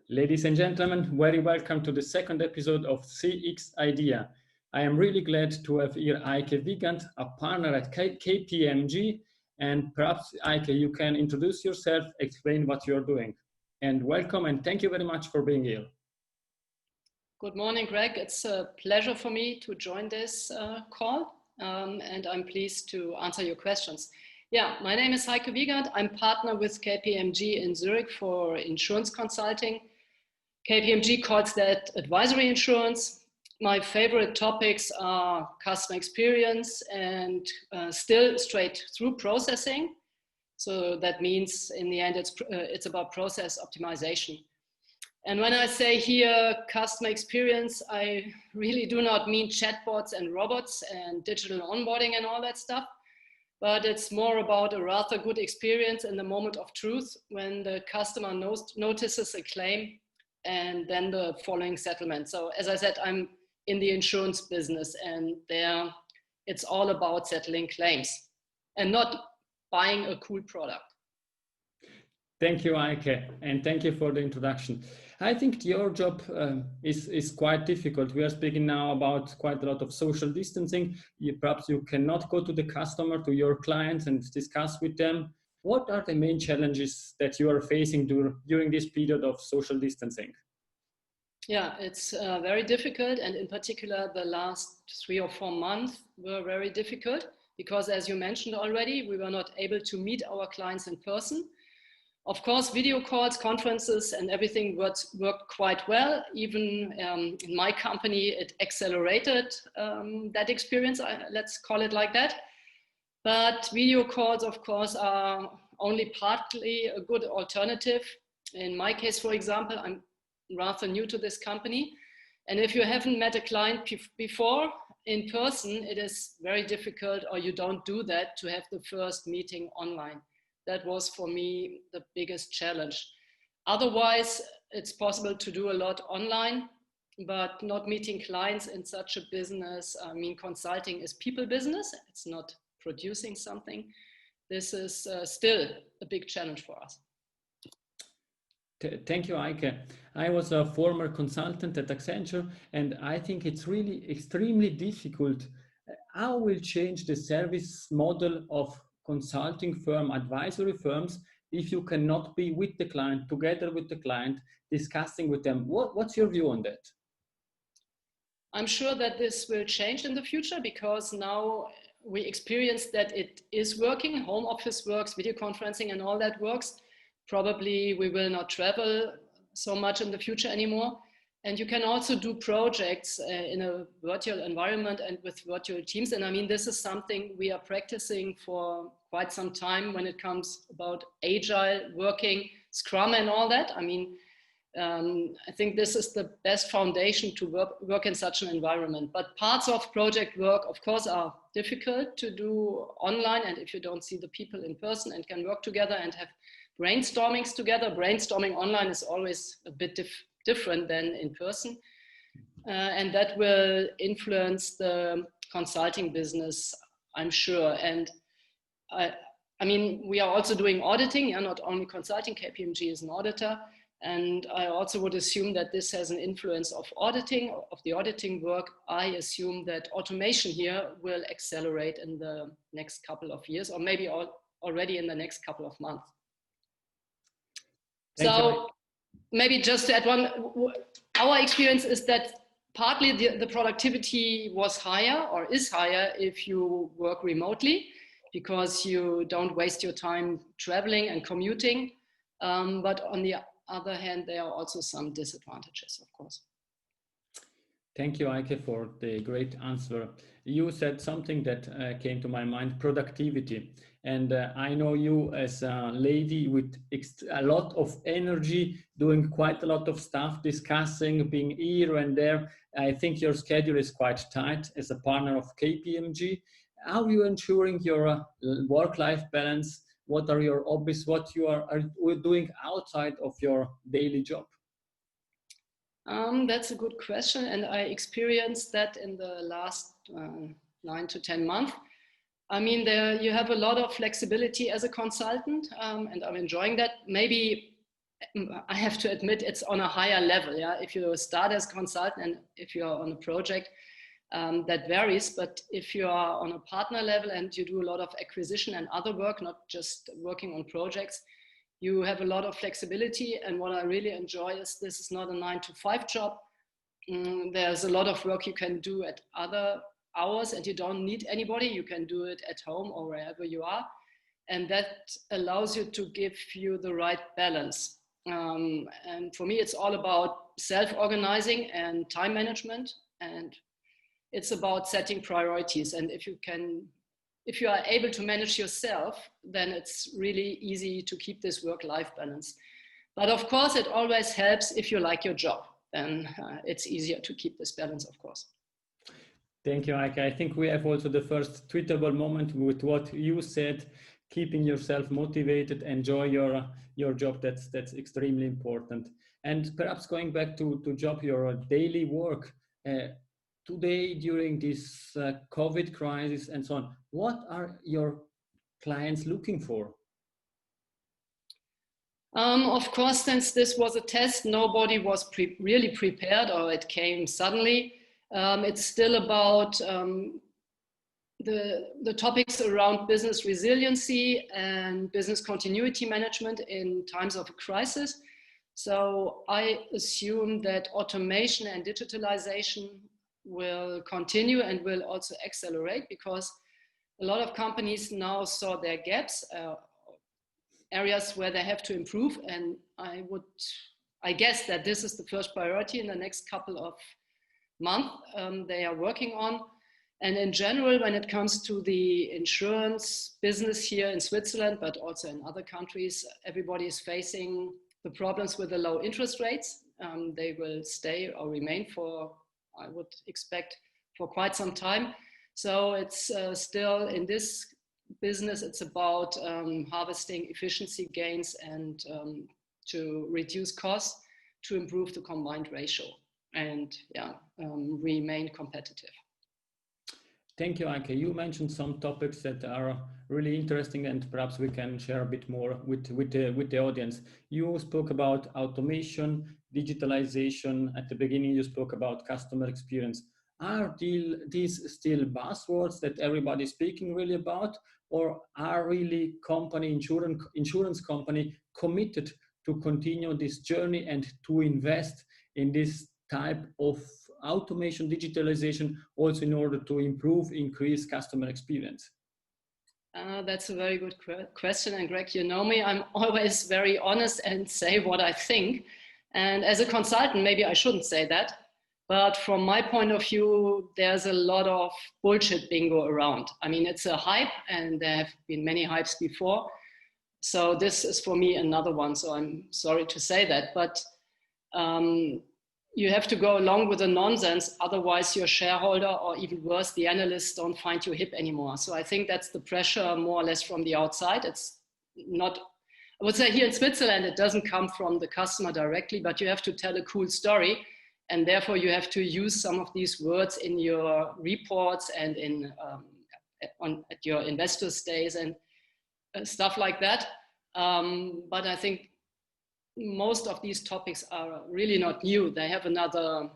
Ladies and gentlemen, very welcome to the second episode of CX Idea. I am really glad to have here Heike Wiegand, a partner at KPMG. And perhaps, Heike, you can introduce yourself, explain what you're doing. And welcome, and thank you very much for being here. Good morning, Greg. It's a pleasure for me to join this call, and I'm pleased to answer your questions. Yeah, my name is Heike Wiegand. I'm partner with KPMG in Zurich for insurance consulting. KPMG calls that advisory insurance. My favorite topics are customer experience and still straight through processing. So that means in the end, it's about process optimization. And when I say here customer experience, I really do not mean chatbots and robots and digital onboarding and all that stuff, but it's more about a rather good experience in the moment of truth when the customer notices a claim and then the following settlement. So as I said, I'm in the insurance business, and there it's all about settling claims and not buying a cool product. Thank you, Heike, and thank you for the introduction. I think your job is quite difficult. We are speaking now about quite a lot of social distancing. Perhaps you cannot go to the customer, to your clients, and discuss with them. What are the main challenges that you are facing during this period of social distancing? Yeah, it's very difficult, and in particular, the last 3 or 4 months were very difficult because, as you mentioned already, we were not able to meet our clients in person. Of course, video calls, conferences, and everything worked quite well. Even in my company, it accelerated that experience, let's call it like that. But video calls, of course, are only partly a good alternative. In my case, for example, I'm rather new to this company. And if you haven't met a client before in person, it is very difficult, or you don't do that, to have the first meeting online. That was for me the biggest challenge. Otherwise, it's possible to do a lot online, but not meeting clients in such a business. I mean, consulting is people business. It's not producing something. This is still a big challenge for us. Thank you, Heike. I was a former consultant at Accenture, and I think it's really extremely difficult. How will change the service model of consulting firm, advisory firms, if you cannot be with the client, together with the client, discussing with them? What's your view on that? I'm sure that this will change in the future, because now we experience that it is working. Home office works, video conferencing and all that works. Probably we will not travel so much in the future anymore. And you can also do projects in a virtual environment and with virtual teams. And I mean, this is something we are practicing for quite some time when it comes about agile working, Scrum and all that. I mean, I think this is the best foundation to work in such an environment. But parts of project work, of course, are difficult to do online. And if you don't see the people in person and can work together and have brainstormings together, brainstorming online is always a bit different than in person. And that will influence the consulting business, I'm sure. And I mean, we are also doing auditing, not only consulting. KPMG is an auditor. And I also would assume that this has an influence of auditing, of the auditing work. I assume that automation here will accelerate in the next couple of years, or maybe already in the next couple of months. So maybe just to add one, our experience is that partly the productivity was higher, or is higher, if you work remotely, because you don't waste your time traveling and commuting. But on the other hand, there are also some disadvantages, of course. Thank you, Heike, for the great answer. You said something that came to my mind: productivity. And I know you as a lady with a lot of energy, doing quite a lot of stuff, discussing, being here and there. I think your schedule is quite tight as a partner of KPMG. How are you ensuring your work-life balance? What are your hobbies? What you are doing outside of your daily job? That's a good question. And I experienced that in the last 9 to 10 months. I mean, you have a lot of flexibility as a consultant, and I'm enjoying that. Maybe I have to admit it's on a higher level. Yeah, if you start as consultant and if you're on a project, that varies. But if you are on a partner level and you do a lot of acquisition and other work, not just working on projects, you have a lot of flexibility. And what I really enjoy is this is not a 9-to-5 job. There's a lot of work you can do at other hours and you don't need anybody. You can do it at home or wherever you are. And that allows you to give you the right balance. And for me, it's all about self-organizing and time management. And it's about setting priorities. And if you are able to manage yourself, then it's really easy to keep this work-life balance. But of course, it always helps if you like your job. Then it's easier to keep this balance, of course. Thank you, Heike. I think we have also the first tweetable moment with what you said, keeping yourself motivated, enjoy your job. That's extremely important. And perhaps going back to job, your daily work, today during this COVID crisis and so on, what are your clients looking for? Of course, since this was a test, nobody was really prepared, or it came suddenly. It's still about the topics around business resiliency and business continuity management in times of a crisis. So I assume that automation and digitalization will continue and will also accelerate, because a lot of companies now saw their gaps, areas where they have to improve. And I guess that this is the first priority in the next couple of months they are working on. And in general, when it comes to the insurance business here in Switzerland, but also in other countries, everybody is facing the problems with the low interest rates. They will stay or remain for, I would expect, for quite some time. So it's still in this business, it's about harvesting efficiency gains and to reduce costs, to improve the combined ratio and remain competitive. Thank you, Heike. You mentioned some topics that are really interesting, and perhaps we can share a bit more with the audience. You spoke about automation, digitalization. At the beginning, you spoke about customer experience. Are these still buzzwords that everybody's speaking really about, or are really insurance company committed to continue this journey and to invest in this type of automation, digitalization, also in order to increase customer experience? That's a very good question. And Greg, you know me, I'm always very honest and say what I think. And as a consultant, maybe I shouldn't say that. But from my point of view, there's a lot of bullshit bingo around. I mean, it's a hype, and there have been many hypes before. So this is for me another one. So I'm sorry to say that. But you have to go along with the nonsense. Otherwise, your shareholder, or even worse, the analysts, don't find you hip anymore. So I think that's the pressure more or less from the outside. It's not, I would say here in Switzerland, it doesn't come from the customer directly, but you have to tell a cool story. And therefore, you have to use some of these words in your reports and at your investors' days and stuff like that. But I think most of these topics are really not new. They have another,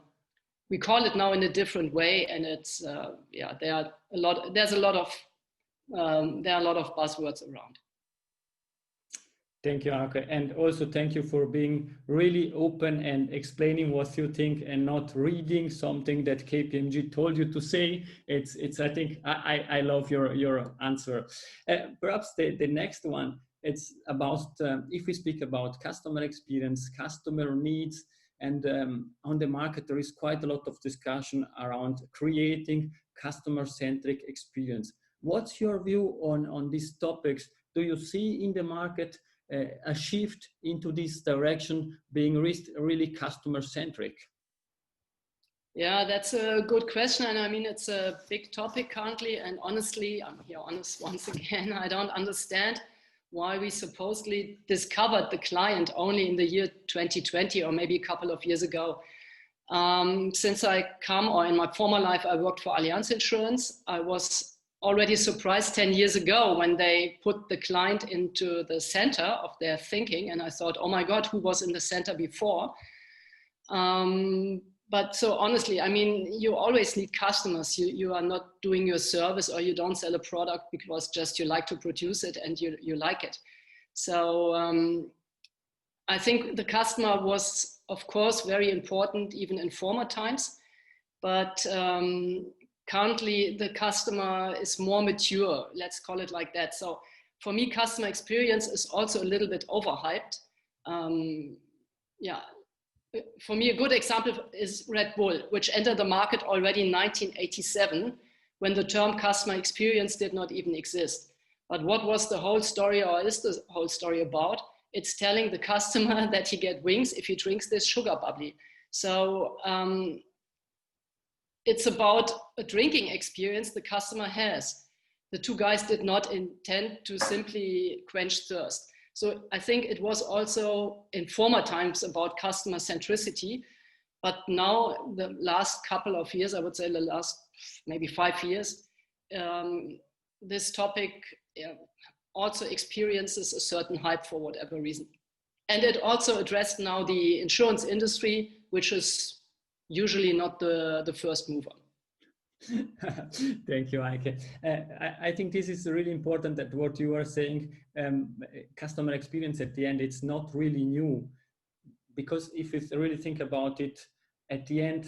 we call it now in a different way, and it's there are a lot of buzzwords around. Thank you, Heike, and also thank you for being really open and explaining what you think and not reading something that KPMG told you to say. It's I think I love your answer. Perhaps the next one, it's about if we speak about customer experience, customer needs, and on the market there is quite a lot of discussion around creating customer-centric experience. What's your view on these topics? Do you see in the market a shift into this direction, being really customer-centric? Yeah, that's a good question. And I mean, it's a big topic currently. And honestly, I'm here honest once again, I don't understand why we supposedly discovered the client only in the year 2020 or maybe a couple of years ago. Since I come, or in my former life, I worked for Allianz Insurance. I was already surprised 10 years ago when they put the client into the center of their thinking. And I thought, oh my God, who was in the center before? But so honestly, I mean, you always need customers. You are not doing your service, or you don't sell a product because just you like to produce it and you like it. So I think the customer was, of course, very important even in former times. But currently the customer is more mature, let's call it like that. So for me, customer experience is also a little bit overhyped. Yeah. For me, a good example is Red Bull, which entered the market already in 1987, when the term customer experience did not even exist. But what was the whole story, or is the whole story about? It's telling the customer that he gets wings if he drinks this sugar bubbly. So it's about a drinking experience the customer has. The two guys did not intend to simply quench thirst. So I think it was also in former times about customer centricity, but now the last couple of years, I would say the last maybe 5 years, this topic also experiences a certain hype for whatever reason. And it also addressed now the insurance industry, which is usually not the first mover. Thank you, Heike. I think this is really important, that what you are saying, customer experience at the end, it's not really new. Because if you really think about it, at the end,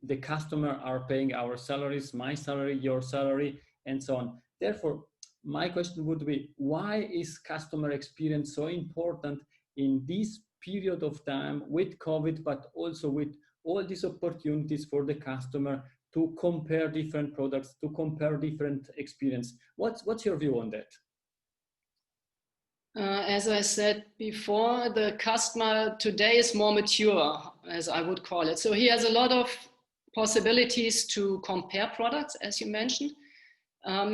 the customer are paying our salaries, my salary, your salary, and so on. Therefore, my question would be, why is customer experience so important in this period of time with COVID, but also with all these opportunities for the customer to compare different products, to compare different experience? What's your view on that? As I said before, the customer today is more mature, as I would call it. So he has a lot of possibilities to compare products, as you mentioned.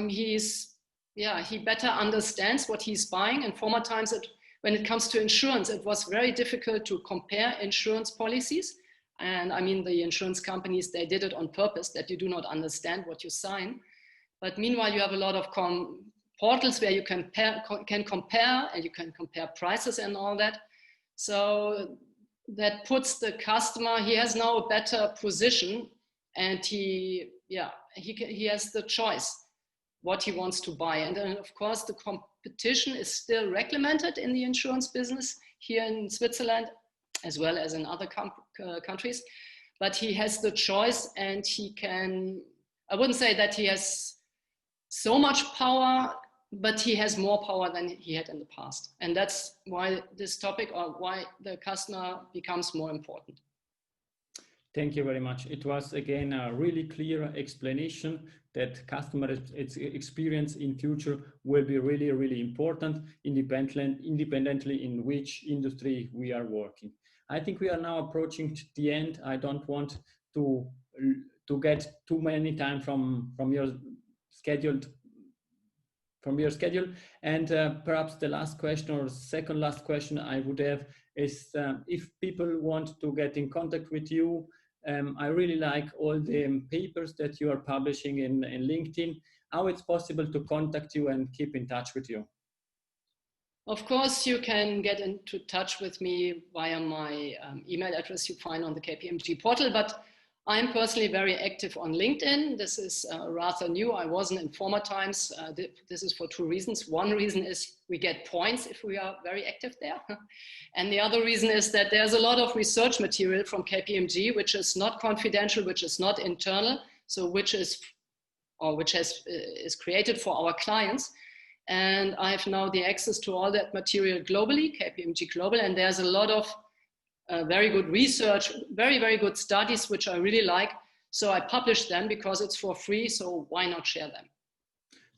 He better understands what he's buying. In former times, when it comes to insurance, it was very difficult to compare insurance policies. And I mean, the insurance companies, they did it on purpose, that you do not understand what you sign. But meanwhile, you have a lot of portals where you can compare, and you can compare prices and all that. So that puts the customer, he has now a better position, and he has the choice what he wants to buy. And then of course the competition is still regulated in the insurance business here in Switzerland, as well as in other countries. But he has the choice, and he can, I wouldn't say that he has so much power, but he has more power than he had in the past. And that's why this topic, or why the customer becomes more important. Thank you very much. It was again a really clear explanation that customer experience in future will be really, really important, independently in which industry we are working. I think we are now approaching the end. I don't want to get too many time from your schedule. And perhaps the last question, or second last question I would have is, if people want to get in contact with you, I really like all the papers that you are publishing in LinkedIn, how it's possible to contact you and keep in touch with you. Of course, you can get into touch with me via my email address you find on the KPMG portal, but I'm personally very active on LinkedIn. This is rather new. I wasn't in former times. This is for two reasons. One reason is we get points if we are very active there. And the other reason is that there's a lot of research material from KPMG, which is not confidential, which is not internal, so which is created for our clients. And I have now the access to all that material globally, KPMG Global, and there's a lot of very good research, very, very good studies, which I really like. So I publish them because it's for free, so why not share them?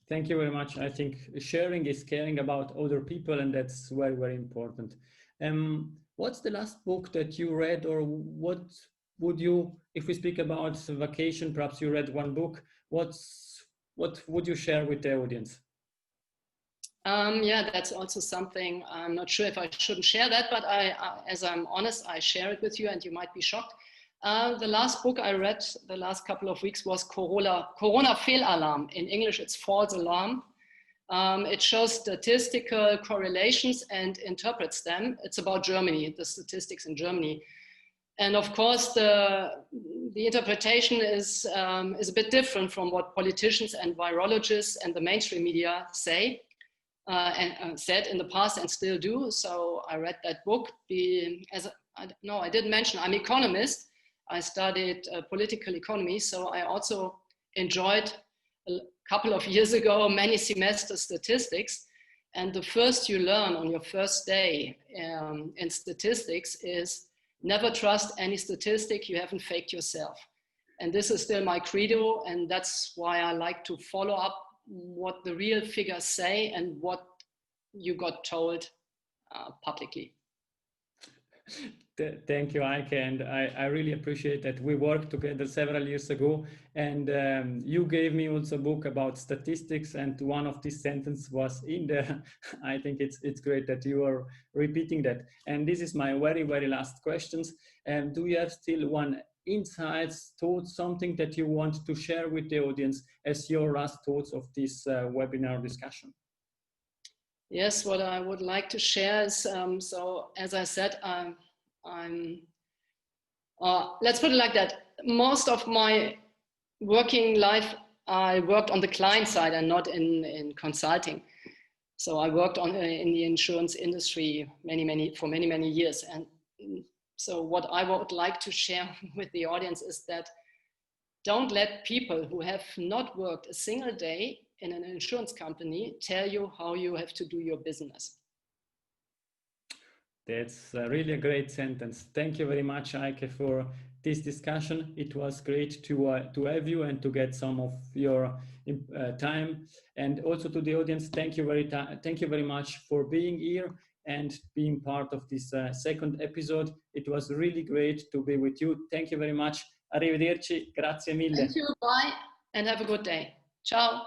Thank you very much. I think sharing is caring about other people, and that's very, very important. What's the last book that you read, or what would you, if we speak about vacation, perhaps you read one book, what would you share with the audience? Yeah, that's also something, I'm not sure if I shouldn't share that, but as I'm honest, I share it with you and you might be shocked. The last book I read the last couple of weeks was Corona Fehlalarm. In English, it's false alarm. It shows statistical correlations and interprets them. It's about Germany, the statistics in Germany. And of course, the interpretation is a bit different from what politicians and virologists and the mainstream media say and said in the past and still do. So I read that book. I didn't mention, I'm an economist. I studied political economy, so I also enjoyed a couple of years ago many semester statistics. And the first you learn on your first day in statistics is never trust any statistic you haven't faked yourself. And this is still my credo, and that's why I like to follow up what the real figures say and what you got told publicly. Thank you, Heike, and I really appreciate that. We worked together several years ago, and you gave me also a book about statistics, and one of these sentences was in there. I think it's great that you are repeating that. And this is my very, very last questions. Do you have still one insights, thoughts, something that you want to share with the audience as your last thoughts of this webinar discussion? Yes, what I would like to share is, so as I said, let's put it like that. Most of my working life, I worked on the client side and not in consulting. So I worked in the insurance industry for many years. And so what I would like to share with the audience is that don't let people who have not worked a single day in an insurance company tell you how you have to do your business. That's really a great sentence. Thank you very much, Heike, for this discussion. It was great to have you and to get some of your time. And also to the audience, thank you very much for being here and being part of this second episode. It was really great to be with you. Thank you very much. Arrivederci. Grazie mille. Thank you. Bye. And have a good day. Ciao.